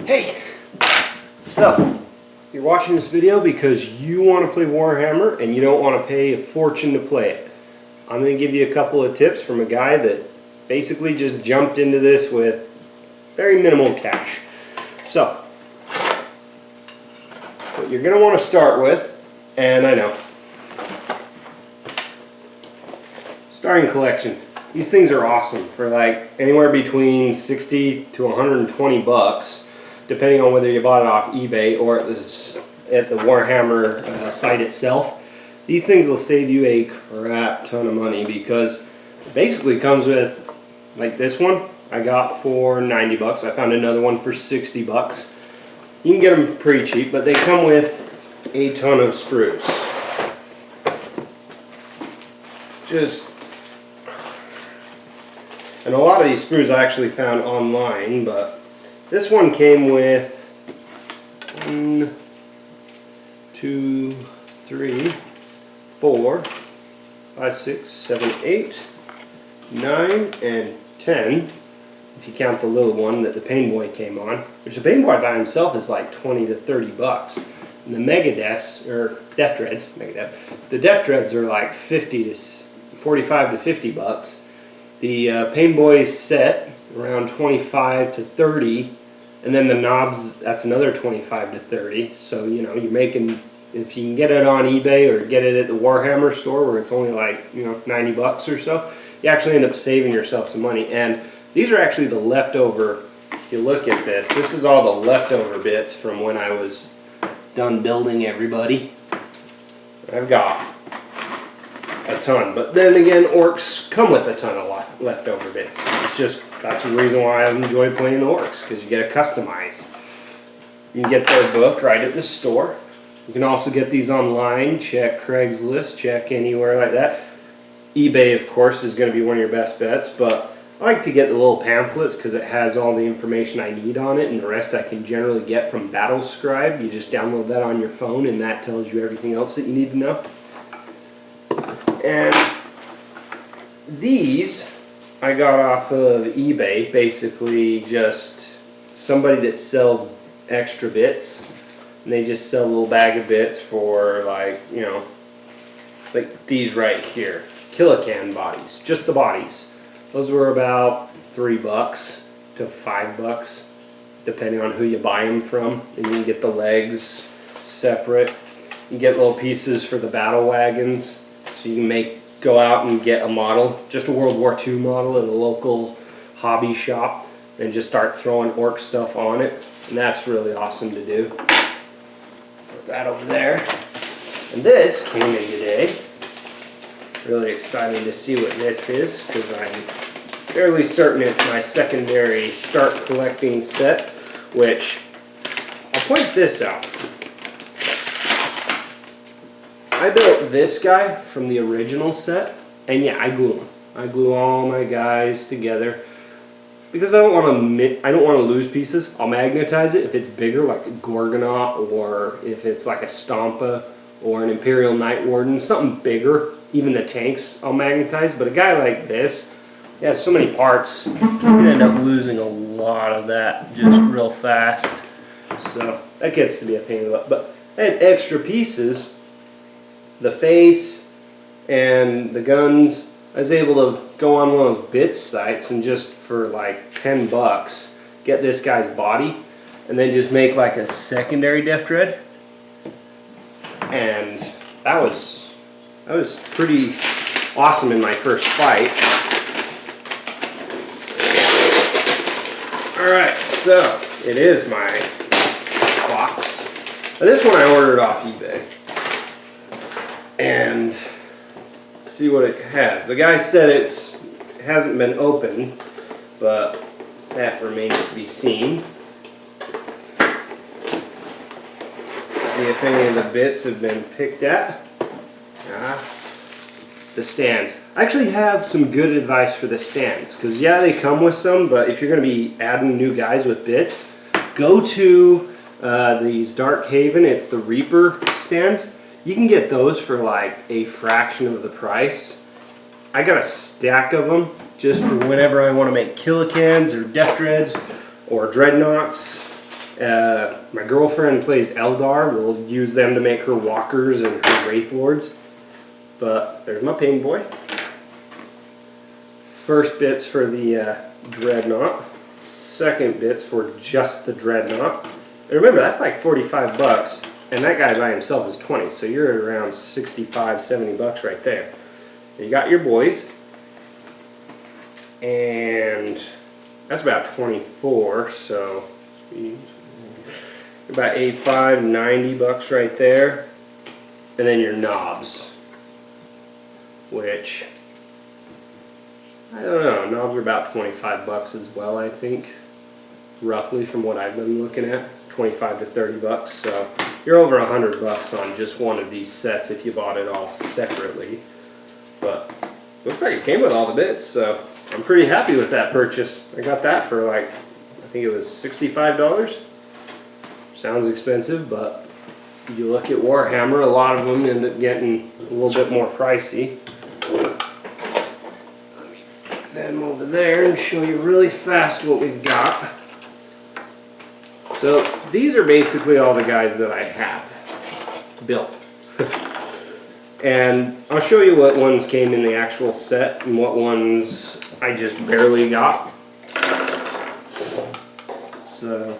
Hey! So, you're watching this video because you want to play Warhammer and you don't want to pay a fortune to play it. I'm going to give you a couple of tips from a guy that basically just jumped into this with very minimal cash. So, what you're going to want to start with, and I know, starting collection. These things are awesome for like anywhere between 60 to 120 bucks, depending on whether you bought it off eBay or at the Warhammer site itself. These things will save you a crap ton of money because it basically comes with, like this one I got for 90 bucks. I found another one for 60 bucks. You can get them pretty cheap, but they come with a ton of sprues. And a lot of these sprues I actually found online, but this one came with 1, 2, 3, 4, 5, 6, 7, 8, 9, and 10. If you count the little one that the Painboy came on, which the Painboy by himself is like 20 to 30 bucks. And the Megadeths, or Def Dreads, the Def Dreads are like 45 to 50 bucks. The Painboy set around 25 to 30, and then the knobs, that's another 25 to 30. So you know, you're making, if you can get it on eBay or get it at the Warhammer store where it's only like 90 bucks or so, you actually end up saving yourself some money. And these are actually the leftover. If you look at this is all the leftover bits from when I was done building everybody. I've got a ton, but then again, orcs come with a ton of leftover bits. It's just, that's the reason why I enjoy playing the orcs, because you get to customize. You can get their book right at the store. You can also get these online. Check Craigslist, check anywhere like that. eBay, of course, is going to be one of your best bets, but I like to get the little pamphlets because it has all the information I need on it, and the rest I can generally get from Battlescribe. You just download that on your phone, and that tells you everything else that you need to know. And these I got off of eBay, basically just somebody that sells extra bits, and they just sell a little bag of bits for like, like these right here, Kilocan bodies, just the bodies. Those were about $3 to $5, depending on who you buy them from. And you can get the legs separate. You get little pieces for the battle wagons. So you can go out and get a model, just a World War II model at a local hobby shop, and just start throwing orc stuff on it. And that's really awesome to do. Put that over there. And this came in today. Really excited to see what this is, because I'm fairly certain it's my secondary start collecting set, which I'll point this out. I built this guy from the original set, and yeah, I glue them. I glue all my guys together because I don't want to lose pieces. I'll magnetize it if it's bigger, like a Gorgonaut, or if it's like a Stompa or an Imperial Night Warden, something bigger. Even the tanks I'll magnetize, but a guy like this, he has so many parts, you can end up losing a lot of that just real fast. So that gets to be a pain in the butt. But I had extra pieces. The face and the guns, I was able to go on one of those bits sites and just for like 10 bucks get this guy's body, and then just make like a secondary Def Dread. And that was pretty awesome in my first fight. Alright, so it is my box. Now, this one I ordered off eBay. And let's see what it has. The guy said it hasn't been opened, but that remains to be seen. Let's see if any of the bits have been picked at. The stands. I actually have some good advice for the stands, because yeah, they come with some, but if you're going to be adding new guys with bits, go to these Dark Haven. It's the Reaper stands. You can get those for like a fraction of the price. I got a stack of them just for whenever I want to make Kilocans or Def Dreads or Dreadnoughts. My girlfriend plays Eldar. We'll use them to make her walkers and her Wraith Lords. But there's my Pain Boy. First bits for the Dreadnought. Second bits for just the Dreadnought. And remember, that's like 45 bucks. And that guy by himself is 20. So you're around 65, 70 bucks right there. You got your boys. And that's about 24. So about 85, 90 bucks right there. And then your knobs, which I don't know, knobs are about 25 bucks as well, I think, roughly from what I've been looking at, 25 to 30 bucks. So you're over 100 bucks on just one of these sets if you bought it all separately. But looks like it came with all the bits, so I'm pretty happy with that purchase. I got that for like, I think it was $65. Sounds expensive, but you look at Warhammer, a lot of them end up getting a little bit more pricey. Let me put them over there and show you really fast what we've got. So these are basically all the guys that I have built. And I'll show you what ones came in the actual set and what ones I just barely got. So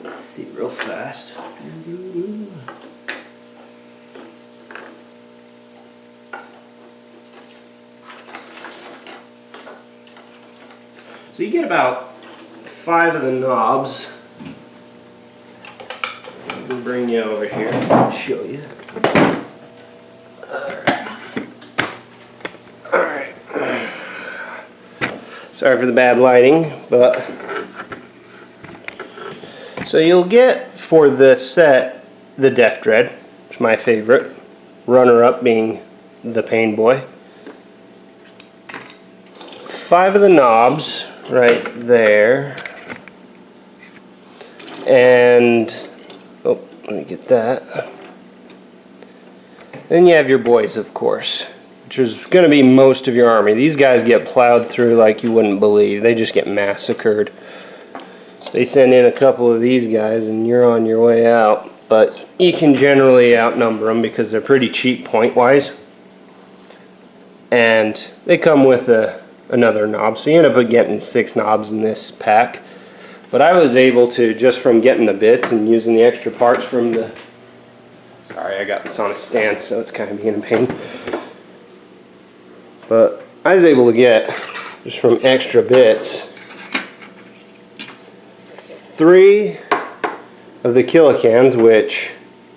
let's see real fast. So you get about 5 of the knobs. I'll bring you over here and show you. Alright. Sorry for the bad lighting, but so you'll get for the set the Death Dread, which is my favorite. Runner-up being the Pain Boy. 5 of the knobs right there. And oh, let me get that. Then you have your boys, of course, which is going to be most of your army. These guys get plowed through like you wouldn't believe. They just get massacred. They send in a couple of these guys and you're on your way out. But you can generally outnumber them because they're pretty cheap point-wise. And they come with another knob. So you end up getting 6 knobs in this pack. But I was able to, just from getting the bits and using the extra parts from the... Sorry, I got this on a stand, so it's kind of being a pain. But I was able to get, just from extra bits, 3 of the Killicans, which,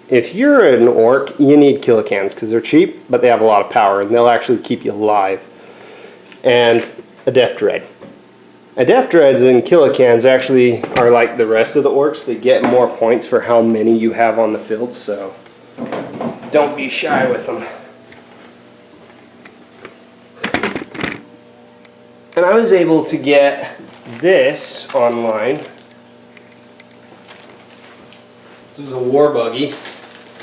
if you're an orc, you need Killicans, because they're cheap, but they have a lot of power, and they'll actually keep you alive. And a Death Dread. A Death Dreads and Killicans actually are like the rest of the orcs. They get more points for how many you have on the field, so don't be shy with them. And I was able to get this online. This is a war buggy.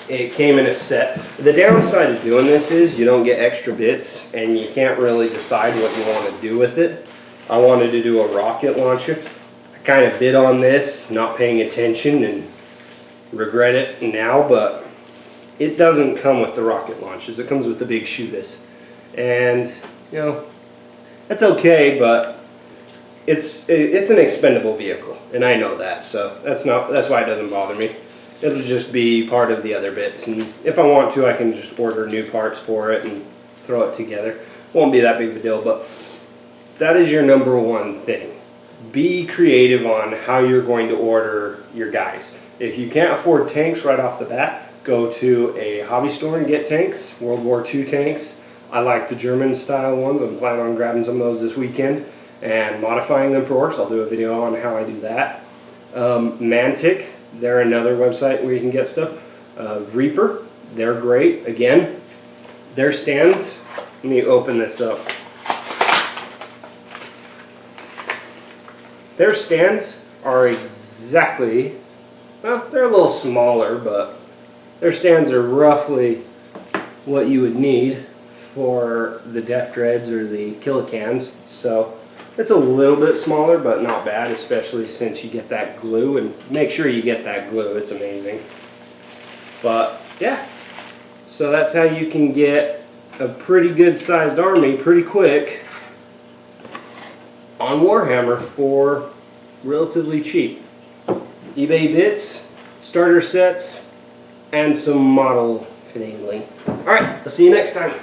It came in a set. The downside of doing this is you don't get extra bits and you can't really decide what you want to do with it. I wanted to do a rocket launcher. I kind of bid on this, not paying attention, and regret it now, but it doesn't come with the rocket launches. It comes with the big shooters. And, you know, that's okay, but it's an expendable vehicle, and I know that, so that's why it doesn't bother me. It'll just be part of the other bits, and if I want to, I can just order new parts for it and throw it together. Won't be that big of a deal, but that is your number one thing. Be creative on how you're going to order your guys. If you can't afford tanks right off the bat, go to a hobby store and get tanks, World War II tanks. I like the German style ones. I'm planning on grabbing some of those this weekend and modifying them for orcs. I'll do a video on how I do that. Mantic, they're another website where you can get stuff. Reaper, they're great. Again, their stands, let me open this up. Their stands are exactly, well, they're a little smaller, but their stands are roughly what you would need for the Death Dreads or the Killicans. So It's a little bit smaller, but not bad, especially since you get that glue, and make sure you get that glue, it's amazing. But yeah, so that's how you can get a pretty good sized army pretty quick on Warhammer for relatively cheap. eBay bits, starter sets, and some model finagling. Alright, I'll see you next time.